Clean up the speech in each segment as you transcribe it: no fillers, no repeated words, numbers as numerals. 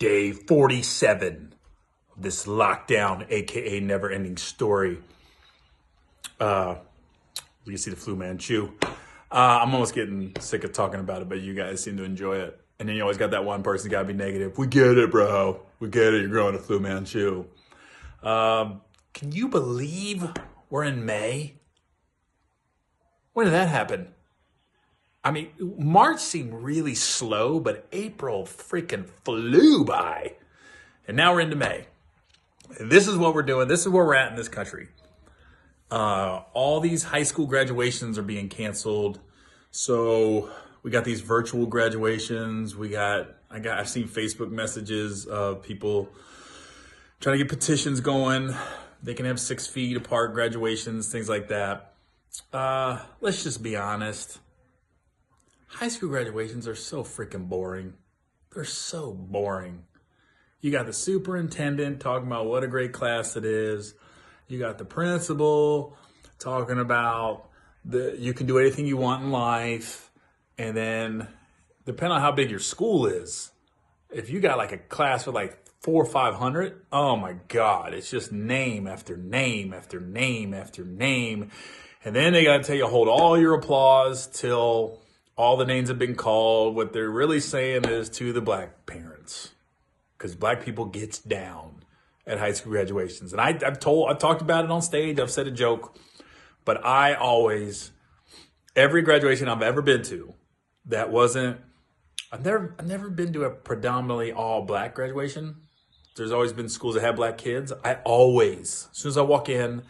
Day 47 of this lockdown, aka never ending story. You can see the flu man chew. I'm almost getting sick of talking about it, but you guys seem to enjoy it. And then you always got that one person got to be negative. We get it, bro. We get it. You're growing a flu man chew. Can you believe we're in May? When did that happen? I mean, March seemed really slow, but April freaking flew by. And now we're into May. And this is what we're doing. This is where we're at in this country. All these high school graduations are being canceled. So we got these virtual graduations. I've seen Facebook messages of people trying to get petitions going. They can have 6 feet apart graduations, things like that. Let's just be honest. High school graduations are so freaking boring. They're so boring. You got the superintendent talking about what a great class it is. You got the principal talking about you can do anything you want in life. And then depending on how big your school is, if you got like a class with like 400 or 500, oh my God, it's just name after name after name after name. And then they got to tell you, hold all your applause till all the names have been called. What they're really saying is to the black parents, because black people gets down at high school graduations. And I've talked about it on stage. I've said a joke, but every graduation I've ever been to I've never been to a predominantly all black graduation. There's always been schools that have black kids. As soon as I walk in,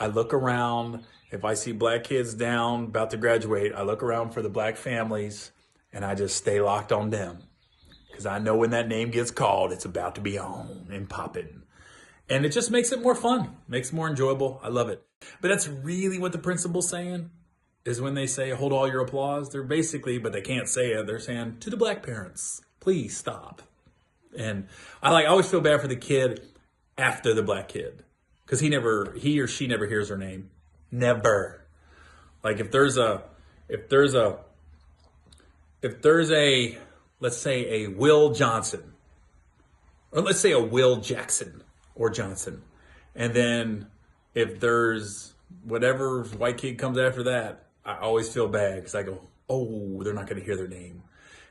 I look around. If I see black kids down, about to graduate, I look around for the black families and I just stay locked on them. Because I know when that name gets called, it's about to be on and popping. And it just makes it more fun, makes it more enjoyable. I love it. But that's really what the principal's saying, is when they say, hold all your applause. They're basically, but they can't say it, they're saying, to the black parents, please stop. And I always feel bad for the kid after the black kid. Because he or she never hears her name. Never. Like if there's a, let's say a Will Johnson, or let's say a Will Jackson or Johnson. And then if there's whatever white kid comes after that, I always feel bad because I go, oh, they're not going to hear their name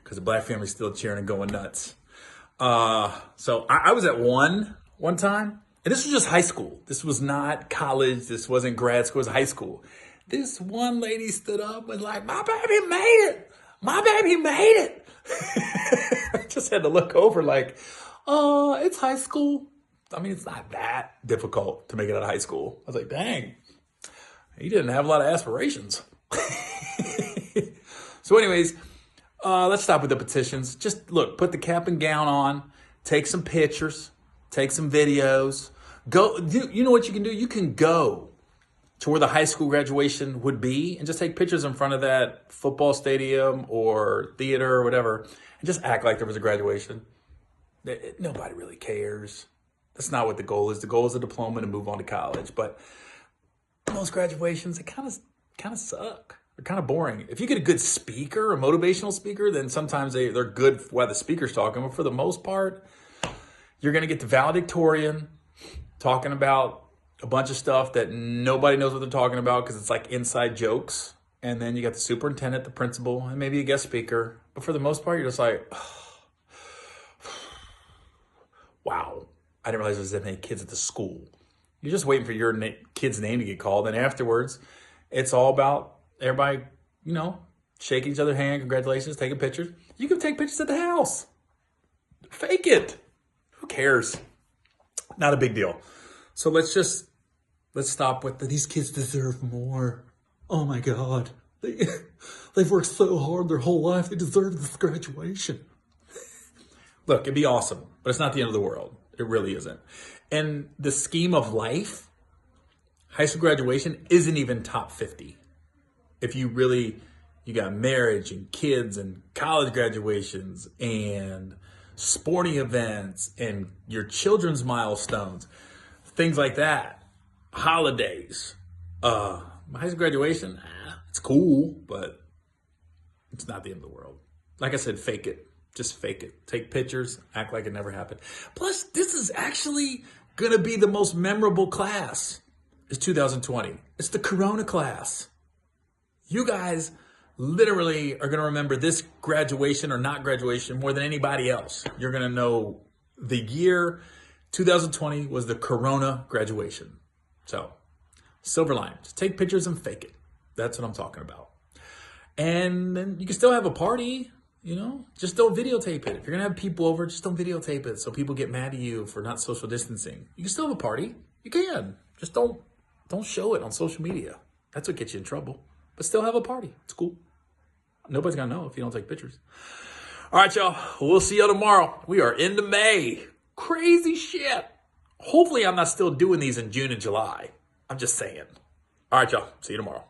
because the black family's still cheering and going nuts. So I was at one time. And this was just high school. This was not college. This wasn't grad school. It was high school. This one lady stood up and was like, my baby made it. My baby made it. I just had to look over like, it's high school. I mean, it's not that difficult to make it out of high school. I was like, dang, he didn't have a lot of aspirations. So anyways, let's stop with the petitions. Just look, put the cap and gown on, take some pictures. Take some videos. You know what you can do? You can go to where the high school graduation would be and just take pictures in front of that football stadium or theater or whatever and just act like there was a graduation. Nobody really cares. That's not what the goal is. The goal is a diploma to move on to college. But most graduations, they kind of suck. They're kind of boring. If you get a good speaker, a motivational speaker, then sometimes they're good while the speaker's talking. But for the most part, you're going to get the valedictorian talking about a bunch of stuff that nobody knows what they're talking about because it's like inside jokes. And then you got the superintendent, the principal, and maybe a guest speaker. But for the most part, you're just like, oh, wow, I didn't realize there was that many kids at the school. You're just waiting for your kid's name to get called. And afterwards, it's all about everybody, shaking each other's hand, congratulations, taking pictures. You can take pictures at the house. Fake it. Who cares? Not a big deal. So let's stop with these kids deserve more. Oh my God. They've worked so hard their whole life. They deserve this graduation. Look, it'd be awesome, but it's not the end of the world. It really isn't. And the scheme of life, high school graduation isn't even top 50. If you got marriage and kids and college graduations and sporting events and your children's milestones, things like that, holidays, high school graduation, it's cool, but it's not the end of the world. Like I said, fake it. Just fake it. Take pictures, act like it never happened. Plus, this is actually going to be the most memorable class. It's 2020. It's the Corona class. You guys literally are going to remember this graduation or not graduation more than anybody else. You're going to know the year 2020 was the Corona graduation. So, silver lining. Just take pictures and fake it. That's what I'm talking about. And then you can still have a party, you know, just don't videotape it. If you're going to have people over, just don't videotape it so people get mad at you for not social distancing. You can still have a party. You can. Just don't show it on social media. That's what gets you in trouble. But still have a party. It's cool. Nobody's going to know if you don't take pictures. All right, y'all. We'll see y'all tomorrow. We are into May. Crazy shit. Hopefully I'm not still doing these in June and July. I'm just saying. All right, y'all. See you tomorrow.